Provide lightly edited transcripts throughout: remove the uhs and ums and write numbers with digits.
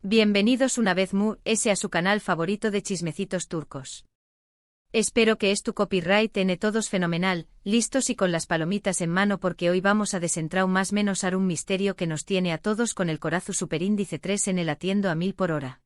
Bienvenidos una vez a su canal favorito de chismecitos turcos. Espero que tu copyright todos fenomenal, listos y con las palomitas en mano porque hoy vamos a desentrar más menos un misterio que nos tiene a todos con el corazón superíndice 3 latiendo a 1000 por hora.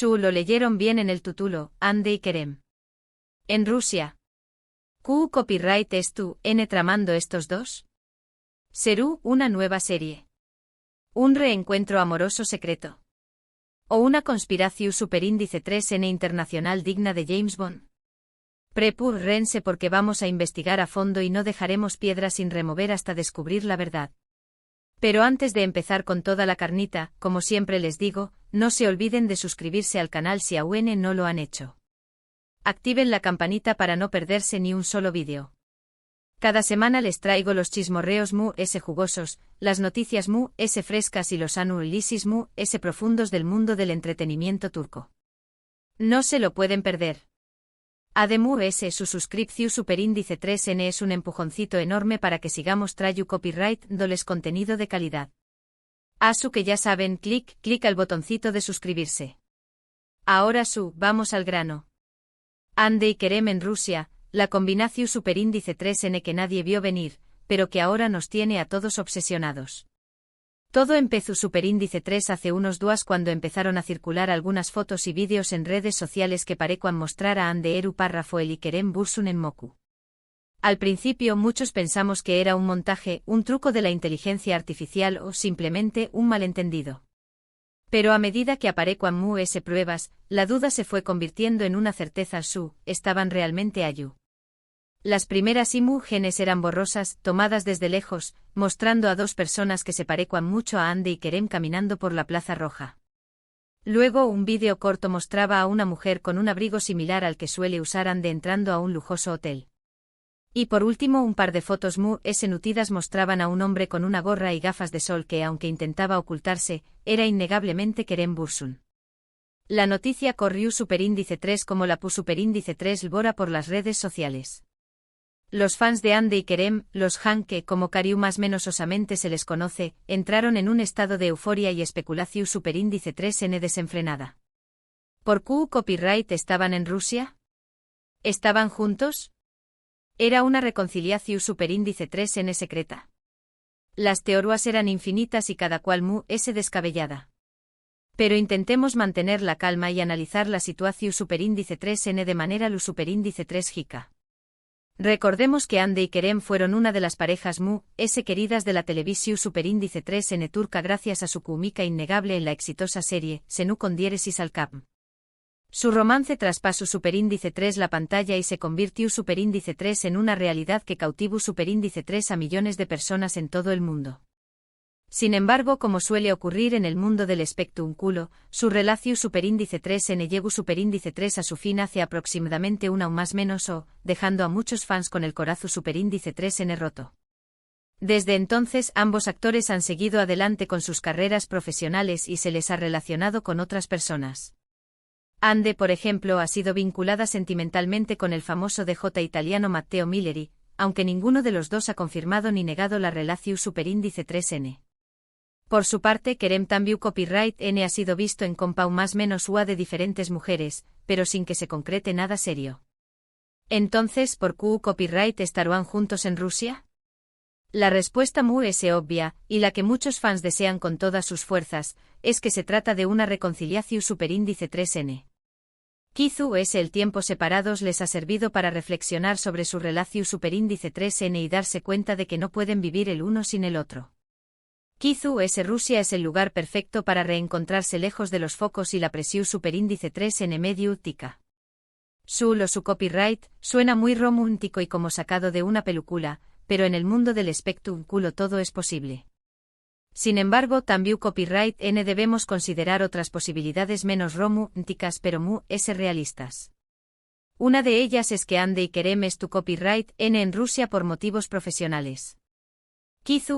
Lo leyeron bien en el título, Hande y Kerem. En Rusia. ¿Qué copyright tramando estos dos? ¿Será una nueva serie? ¿Un reencuentro amoroso secreto? ¿O una conspiración superíndice 3 internacional digna de James Bond? Prepúrense porque vamos a investigar a fondo y no dejaremos piedra sin remover hasta descubrir la verdad. Pero antes de empezar con toda la carnita, como siempre les digo, no se olviden de suscribirse al canal si aún no lo han hecho. Activen la campanita para no perderse ni un solo vídeo. Cada semana les traigo los chismorreos jugosos, las noticias frescas y los análisis profundos del mundo del entretenimiento turco. No se lo pueden perder. Además su suscripción superíndice 3 es un empujoncito enorme para que sigamos trayendo copyright doles contenido de calidad. Que ya saben, clic al botoncito de suscribirse. Ahora vamos al grano. Hande y Kerem en Rusia. La combinación superíndice 3 que nadie vio venir, pero que ahora nos tiene a todos obsesionados. Todo empezó superíndice 3 hace unos días cuando empezaron a circular algunas fotos y vídeos en redes sociales que parecían mostrar a Hande Eru Rafael y Kerem Bürsin en Moscú. Al principio muchos pensamos que era un montaje, un truco de la inteligencia artificial o simplemente un malentendido. Pero a medida que aparecían pruebas, la duda se fue convirtiendo en una certeza. Estaban realmente allí. Las primeras imágenes eran borrosas, tomadas desde lejos, mostrando a dos personas que se parecían mucho a Hande y Kerem caminando por la Plaza Roja. Luego un vídeo corto mostraba a una mujer con un abrigo similar al que suele usar Hande entrando a un lujoso hotel. Y por último un par de fotos nutridas mostraban a un hombre con una gorra y gafas de sol que, aunque intentaba ocultarse, era innegablemente Kerem Bürsin. La noticia corrió superíndice 3 como la superíndice 3 bora por las redes sociales. Los fans de Hande y Kerem, los Han que como cariu más menos osamente se les conoce, entraron en un estado de euforia y especulación superíndice 3 desenfrenada. ¿Por qué copyright estaban en Rusia? ¿Estaban juntos? ¿Era una reconciliación superíndice 3 secreta? Las teorías eran infinitas y cada cual descabellada. Pero intentemos mantener la calma y analizar la situación superíndice 3 de manera lo superíndice 3 jica. Recordemos que Hande y Kerem fueron una de las parejas queridas de la televisión superíndice 3 turca gracias a su química innegable en la exitosa serie Senu con diéresis al cap. Su romance traspasó superíndice 3 la pantalla y se convirtió superíndice 3 en una realidad que cautivó superíndice 3 a millones de personas en todo el mundo. Sin embargo, como suele ocurrir en el mundo del espectáculo, su relación superíndice 3 llegó superíndice 3 a su fin hace aproximadamente una o más menos dejando a muchos fans con el corazón superíndice 3 roto. Desde entonces ambos actores han seguido adelante con sus carreras profesionales y se les ha relacionado con otras personas. Hande, por ejemplo, ha sido vinculada sentimentalmente con el famoso DJ italiano Matteo Milleri, aunque ninguno de los dos ha confirmado ni negado la relación superíndice 3 Por su parte, Kerem también copyright ha sido visto en compau más menos de diferentes mujeres, pero sin que se concrete nada serio. Entonces, ¿por qué copyright estarán juntos en Rusia? La respuesta es obvia, y la que muchos fans desean con todas sus fuerzas, es que se trata de una reconciliación superíndice 3 Quizá el tiempo separados les ha servido para reflexionar sobre su relación superíndice 3 y darse cuenta de que no pueden vivir el uno sin el otro. Quizá Rusia es el lugar perfecto para reencontrarse lejos de los focos y la presión superíndice 3 mediática. Su copyright suena muy romántico y como sacado de una película, pero en el mundo del espectáculo todo es posible. Sin embargo, también copyright debemos considerar otras posibilidades menos románticas pero realistas. Una de ellas es que Hande y Kerem tu copyright en Rusia por motivos profesionales. Quizá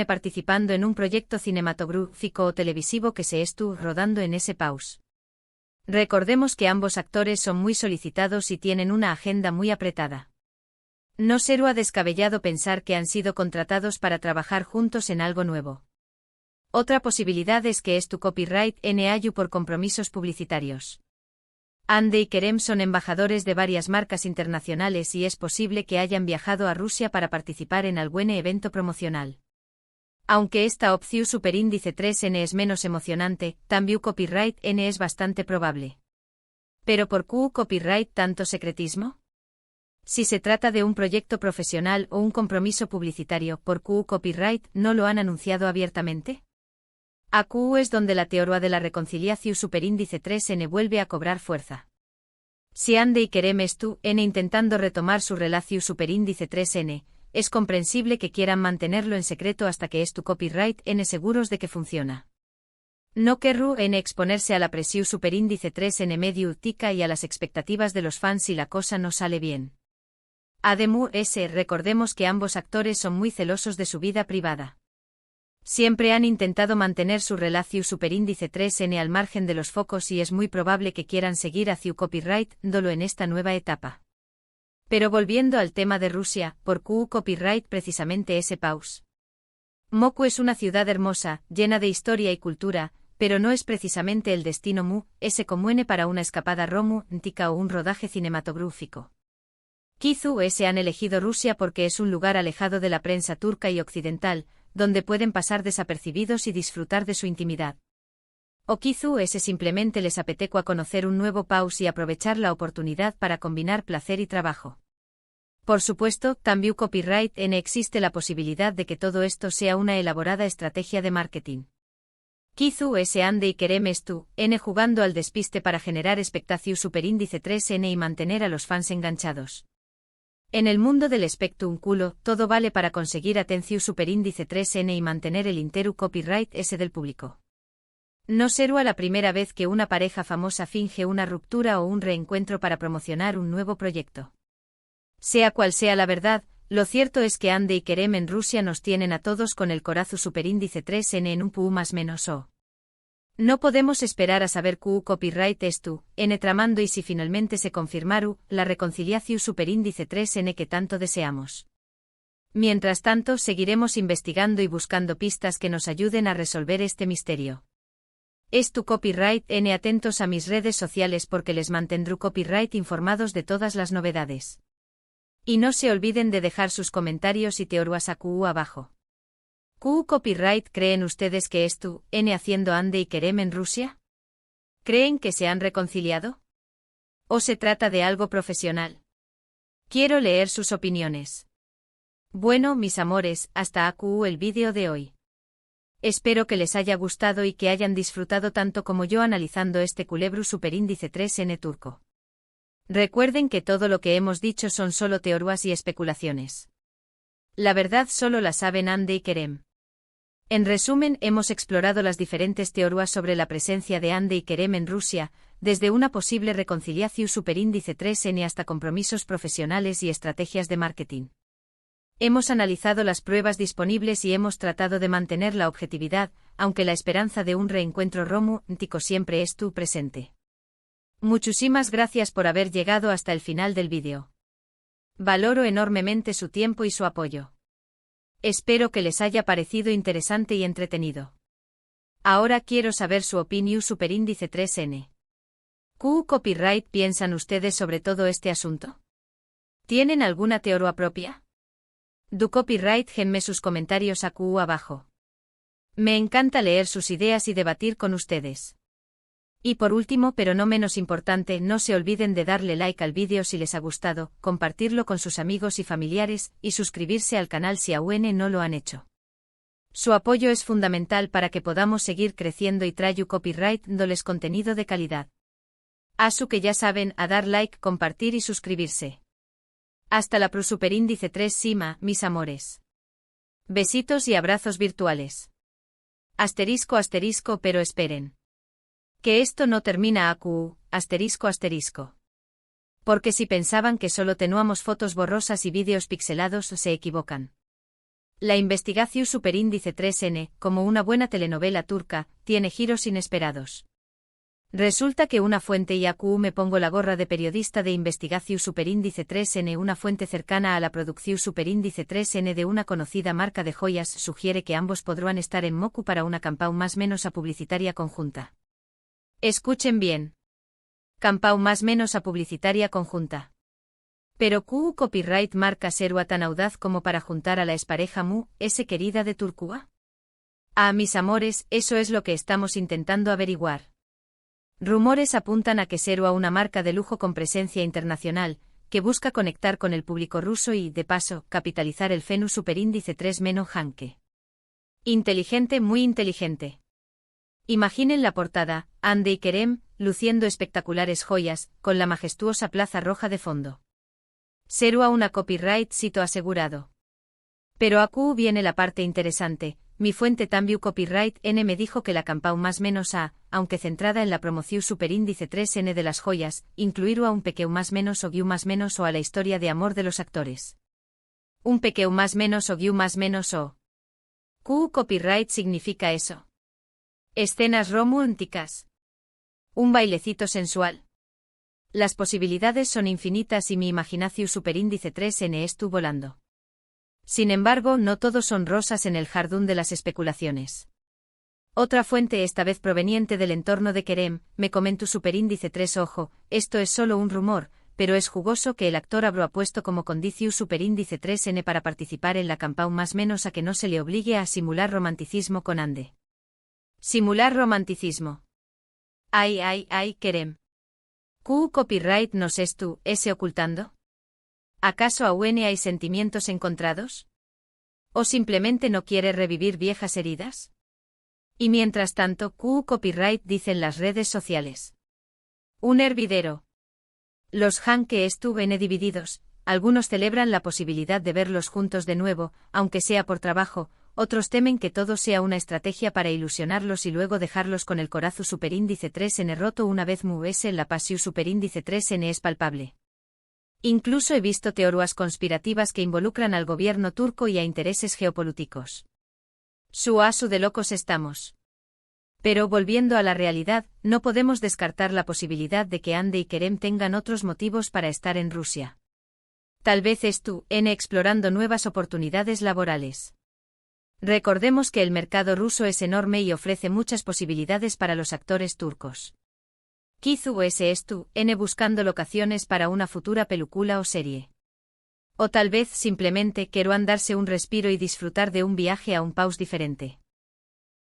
participando en un proyecto cinematográfico o televisivo que se rodando en ese país. Recordemos que ambos actores son muy solicitados y tienen una agenda muy apretada. No será descabellado pensar que han sido contratados para trabajar juntos en algo nuevo. Otra posibilidad es que es tu copyright NAU por compromisos publicitarios. Hande y Kerem son embajadores de varias marcas internacionales y es posible que hayan viajado a Rusia para participar en algún evento promocional. Aunque esta opción superíndice 3N es menos emocionante, también copyright N es bastante probable. ¿Pero por qué copyright tanto secretismo? Si se trata de un proyecto profesional o un compromiso publicitario, ¿por qué copyright no lo han anunciado abiertamente? AQ es donde la teoría de la reconciliación superíndice 3N vuelve a cobrar fuerza. Si Hande y Kerem N intentando retomar su relación superíndice 3N, es comprensible que quieran mantenerlo en secreto hasta que tu copyright N seguros de que funciona. No querrú N exponerse a la presión superíndice 3N medio tica y a las expectativas de los fans si la cosa no sale bien. Además, recordemos que ambos actores son muy celosos de su vida privada. Siempre han intentado mantener su relación superíndice 3N al margen de los focos y es muy probable que quieran seguir hacia copyright dolo en esta nueva etapa. Pero volviendo al tema de Rusia, ¿por qué copyright precisamente ese pause? Moscú es una ciudad hermosa, llena de historia y cultura, pero no es precisamente el destino común para una escapada romántica o un rodaje cinematográfico. Quizás han elegido Rusia porque es un lugar alejado de la prensa turca y occidental, donde pueden pasar desapercibidos y disfrutar de su intimidad. O quizás simplemente les apetecua conocer un nuevo país y aprovechar la oportunidad para combinar placer y trabajo. Por supuesto, también copyright N existe la posibilidad de que todo esto sea una elaborada estrategia de marketing. Quizás Hande y Kerem N jugando al despiste para generar expectación superíndice 3N y mantener a los fans enganchados. En el mundo del espectrum culo, todo vale para conseguir atención superíndice 3N y mantener el interu copyright S del público. No será la primera vez que una pareja famosa finge una ruptura o un reencuentro para promocionar un nuevo proyecto. Sea cual sea la verdad, lo cierto es que Hande y Kerem en Rusia nos tienen a todos con el corazón superíndice 3N en un pu más menos o. No podemos esperar a saber qué copyright N tramando y si finalmente se confirmaru la reconciliación superíndice 3N que tanto deseamos. Mientras tanto, seguiremos investigando y buscando pistas que nos ayuden a resolver este misterio. Tu copyright N atentos a mis redes sociales porque les mantendré copyright informados de todas las novedades. Y no se olviden de dejar sus comentarios y teorías abajo. ¿Qué copyright creen ustedes que N haciendo Hande y Kerem en Rusia? ¿Creen que se han reconciliado? ¿O se trata de algo profesional? Quiero leer sus opiniones. Bueno, mis amores, hasta el vídeo de hoy. Espero que les haya gustado y que hayan disfrutado tanto como yo analizando este culebro superíndice 3N turco. Recuerden que todo lo que hemos dicho son solo teorías y especulaciones. La verdad solo la saben Hande y Kerem. En resumen, hemos explorado las diferentes teorías sobre la presencia de Hande y Kerem en Rusia, desde una posible reconciliación superíndice 3N hasta compromisos profesionales y estrategias de marketing. Hemos analizado las pruebas disponibles y hemos tratado de mantener la objetividad, aunque la esperanza de un reencuentro romántico siempre es presente. Muchísimas gracias por haber llegado hasta el final del vídeo. Valoro enormemente su tiempo y su apoyo. Espero que les haya parecido interesante y entretenido. Ahora quiero saber su opinión superíndice 3N. ¿Qué copyright piensan ustedes sobre todo este asunto? ¿Tienen alguna teoría propia? Du copyright genme sus comentarios abajo. Me encanta leer sus ideas y debatir con ustedes. Y por último, pero no menos importante, no se olviden de darle like al vídeo si les ha gustado, compartirlo con sus amigos y familiares, y suscribirse al canal si aún no lo han hecho. Su apoyo es fundamental para que podamos seguir creciendo y traer copyright dándoles contenido de calidad. Asu que ya saben, a dar like, compartir y suscribirse. Hasta la superíndice 3 Sima, mis amores. Besitos y abrazos virtuales. Asterisco asterisco pero esperen. Que esto no termina asterisco asterisco. Porque si pensaban que solo teníamos fotos borrosas y vídeos pixelados se equivocan. La investigación superíndice 3N, como una buena telenovela turca, tiene giros inesperados. Resulta que una fuente IAQ me pongo la gorra de periodista de investigación superíndice 3N. Una fuente cercana a la producción superíndice 3N de una conocida marca de joyas sugiere que ambos podrán estar en Mocu para una campaña más menos a publicitaria conjunta. Escuchen bien. Campau más menos a publicitaria conjunta. Pero QU Copyright marca serua tan audaz como para juntar a la expareja Mu, ese querida de Turcua. Ah, mis amores, eso es lo que estamos intentando averiguar. Rumores apuntan a que serua una marca de lujo con presencia internacional, que busca conectar con el público ruso y, de paso, capitalizar el FENU superíndice 3- Hanke. Inteligente, muy inteligente. Imaginen la portada, Hande y Kerem, luciendo espectaculares joyas, con la majestuosa plaza roja de fondo. Serua una copyright sito asegurado. Pero aquí viene la parte interesante. Mi fuente Tambiu Copyright N me dijo que la campau más menos a, aunque centrada en la promoción superíndice 3N de las joyas, incluir a un pequeu más menos o guiu más menos o a la historia de amor de los actores. Un pequeu más menos o guiu más menos o. Q Copyright significa eso. Escenas románticas. Un bailecito sensual. Las posibilidades son infinitas y mi imaginación superíndice 3N estuvo volando. Sin embargo, no todos son rosas en el jardín de las especulaciones. Otra fuente, esta vez proveniente del entorno de Kerem, me comentó superíndice 3. Ojo, esto es solo un rumor, pero es jugoso que el actor habrá puesto como condicio superíndice 3N para participar en la campau más menos a que no se le obligue a simular romanticismo con Ande. Simular romanticismo. Ay, Kerem. ¿Q Copyright nos es tú, ese ocultando? ¿Acaso aún hay sentimientos encontrados? ¿O simplemente no quiere revivir viejas heridas? Y mientras tanto, Q Copyright dicen las redes sociales. Un hervidero. Los Hanke estuvieron divididos, algunos celebran la posibilidad de verlos juntos de nuevo, aunque sea por trabajo, otros temen que todo sea una estrategia para ilusionarlos y luego dejarlos con el corazo superíndice 3N roto una vez muese la pasión superíndice 3N es palpable. Incluso he visto teorías conspirativas que involucran al gobierno turco y a intereses geopolíticos. Su de locos estamos. Pero volviendo a la realidad, no podemos descartar la posibilidad de que Hande y Kerem tengan otros motivos para estar en Rusia. Tal vez estén explorando nuevas oportunidades laborales. Recordemos que el mercado ruso es enorme y ofrece muchas posibilidades para los actores turcos. Quizás estén buscando locaciones para una futura película o serie. O tal vez simplemente quieran darse un respiro y disfrutar de un viaje a un país diferente.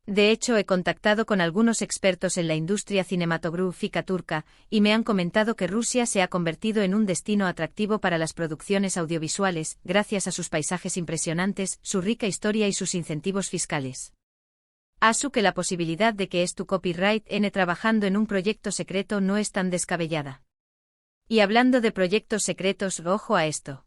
De hecho, he contactado con algunos expertos en la industria cinematográfica turca, y me han comentado que Rusia se ha convertido en un destino atractivo para las producciones audiovisuales, gracias a sus paisajes impresionantes, su rica historia y sus incentivos fiscales. Asu que la posibilidad de que tu Copyright N trabajando en un proyecto secreto no es tan descabellada. Y hablando de proyectos secretos, ojo a esto.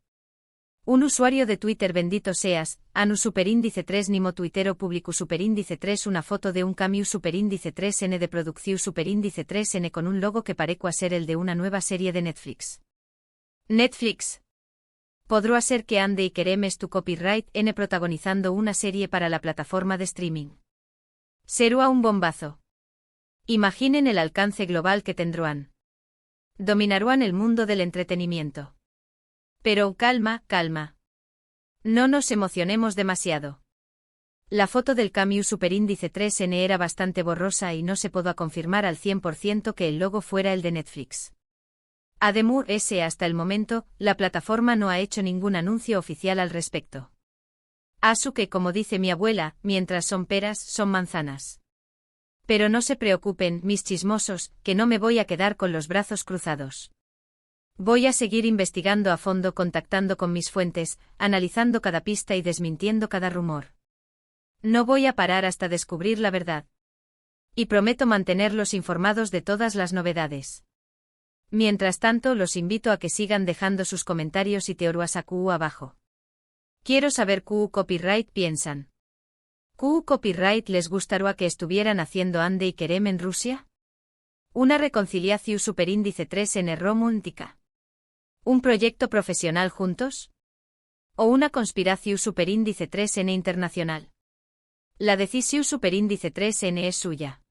Un usuario de Twitter, bendito seas, Anu superíndice 3 Nimo tuitero publicó superíndice 3 una foto de un camión superíndice 3N de producción superíndice 3N con un logo que parecua ser el de una nueva serie de Netflix. Netflix. ¿Podrá ser que Hande y Kerem tu Copyright N protagonizando una serie para la plataforma de streaming? Será un bombazo. Imaginen el alcance global que tendrán. Dominarán el mundo del entretenimiento. Pero calma. No nos emocionemos demasiado. La foto del camión superíndice 3N era bastante borrosa y no se pudo confirmar al 100% que el logo fuera el de Netflix. Además, hasta el momento, la plataforma no ha hecho ningún anuncio oficial al respecto. Asu que, como dice mi abuela, mientras son peras, son manzanas. Pero no se preocupen, mis chismosos, que no me voy a quedar con los brazos cruzados. Voy a seguir investigando a fondo, contactando con mis fuentes, analizando cada pista y desmintiendo cada rumor. No voy a parar hasta descubrir la verdad. Y prometo mantenerlos informados de todas las novedades. Mientras tanto, los invito a que sigan dejando sus comentarios y teorías abajo. Quiero saber qué Copyright piensan. ¿Qué Copyright les gustaría que estuvieran haciendo Hande y Kerem en Rusia? ¿Una reconciliación superíndice 3N romántica? ¿Un proyecto profesional juntos? ¿O una conspiración superíndice 3N internacional? La decisión superíndice 3N es suya.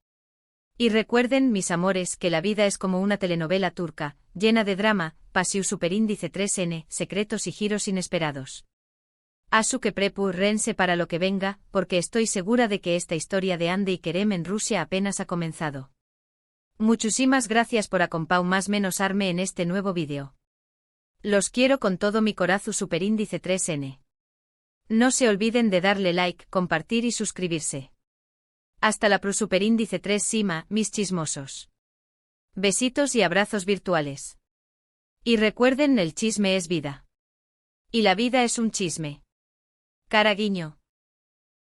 Y recuerden, mis amores, que la vida es como una telenovela turca, llena de drama, pasiu superíndice 3N, secretos y giros inesperados. Asu que prepárense para lo que venga, porque estoy segura de que esta historia de Ande y Kerem en Rusia apenas ha comenzado. Muchísimas gracias por acompañarme en este nuevo vídeo. Los quiero con todo mi corazón superíndice 3N. No se olviden de darle like, compartir y suscribirse. Hasta la superíndice 3 Sima, mis chismosos. Besitos y abrazos virtuales. Y recuerden, el chisme es vida. Y la vida es un chisme. Cara guiño.